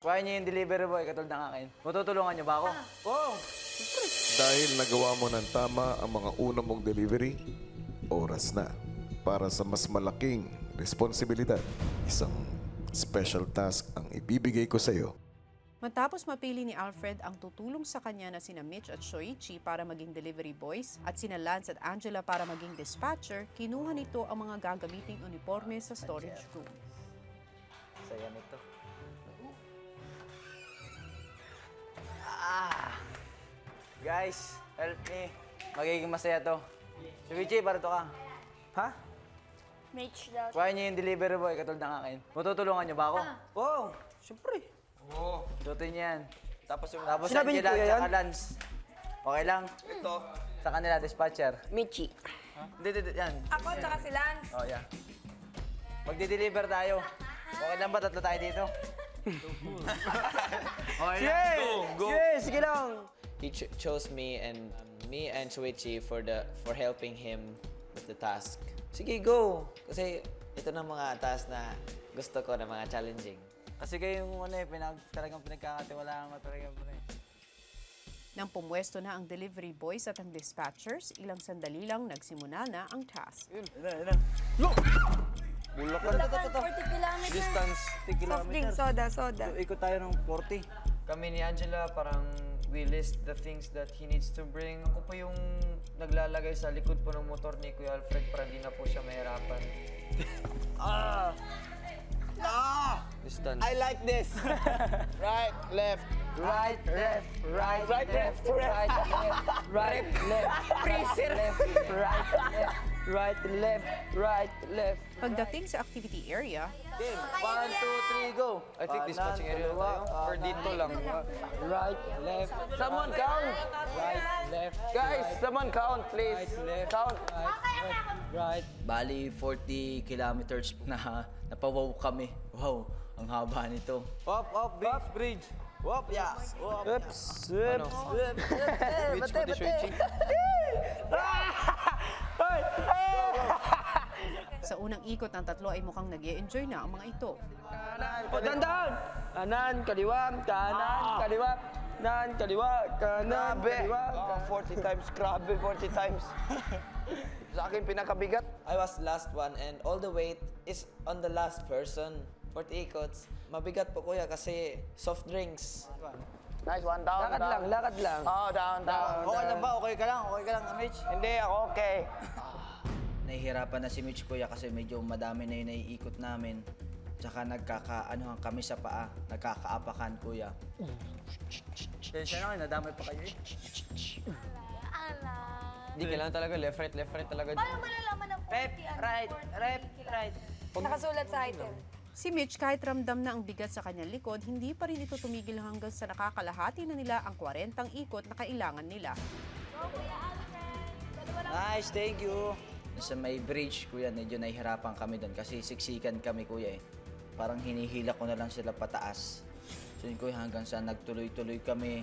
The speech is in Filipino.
Kuhain niyo yung delivery boy, katulad ng akin. Matutulungan niyo ba ako? Oo. Dahil nagawa mo ng tama ang mga una mong delivery, oras na para sa mas malaking responsibilidad. Isang special task ang ibibigay ko sa iyo. Matapos mapili ni Alfred ang tutulong sa kanya na sina Mitch at Shoichi para maging delivery boys at sina Lance at Angela para maging dispatcher, kinuha nito ang mga gagamiting uniforme sa storage room. Saya nito. Guys, help me. Magiging masaya to. Shoichi, para to ka. Ha? Mitch daw. Kuhain niyo yung delivery boy, katulad ng akin. Matutulungan niyo ba ako? Oo. Siyempre. Oo. Suotin niyo yan. Tapos yung... Tapos Sinabi niyo Angela kuya at yan? saka Lance. Okay lang? Ito. Sa kanila, dispatcher. Michi. Hindi, yan. Ako tsaka si Lance. Oh, yeah. Magdi-deliver tayo. Okay lang ba? Tatlo tayo dito. Okay lang. Go! Yes, sige lang. He chose me and Shuichi for helping him with the task. Sige, go! Kasi ito na mga task na gusto ko na mga challenging. Kasi kayo yung talagang pinagkakatiwalaan ko talaga po eh. Nang pumwesto na ang delivery boys at ang dispatchers, ilang sandali lang nagsimula na ang task. Yun. Bulacan. 40 kilometers. Distance, 10 Soft drink, kilometers. soda. Ikot tayo ng 40. Kami ni Angela, parang we list the things that he needs to bring. Ako po yung naglalagay sa likod po ng motor ni Kuya Alfred para hindi na po siya mahirapan. Distance. I like this. Right, left, right, left, right, left, right, left, right, left, freezer, right, left, right, left, right, left. Pagdating sa activity area, Game, 1, 2, 3, go. I think dispatching area na tayo. Or dito lang. Right, left. Someone count. Right, left. Guys, someone count, please. Right, left. Count. Right. Bali, 40 kilometers na napawaw kami. Wow, ang haba nito. Up, bridge. Up, yeah. Oops. Which one is Shuichi? sa unang ikot ng tatlo ay mukhang nag-e-enjoy na ang mga ito. Dandan! Kanan, kaliwa, kanan, kaliwa, kanan, kaliwa, kanan, kaliwa. 40 times, grabe, 40 times. Sa akin, pinakabigat. I was last one and all the weight is on the last person. 40 ikots. Mabigat po kuya kasi soft drinks. Nice one, down, lakad lang. Oh, down. Okay lang ba? Okay ka lang, Mitch? Hindi, ako okay. Nahihirapan na si Mitch kuya kasi medyo madami na yung naiikot namin. Tsaka nagkakaanohan kami sa paa, nagkakaapakan kuya. Siya na nadamay pa kayo eh. Hindi kailangan talaga left, right talaga. Paano malalaman ng 40 right. Nakasulat sa item. Si Mitch kahit ramdam na ang bigat sa kanyang likod, hindi pa rin ito tumigil hanggang sa nakakalahati na nila ang 40 ikot na kailangan nila. Nice, thank you. Sa may bridge kuya, medyo nahihirapan kami doon kasi siksikan kami kuya eh. Parang hinihila ko na lang sila pataas. So yun kuya, hanggang sa nagtuloy-tuloy kami.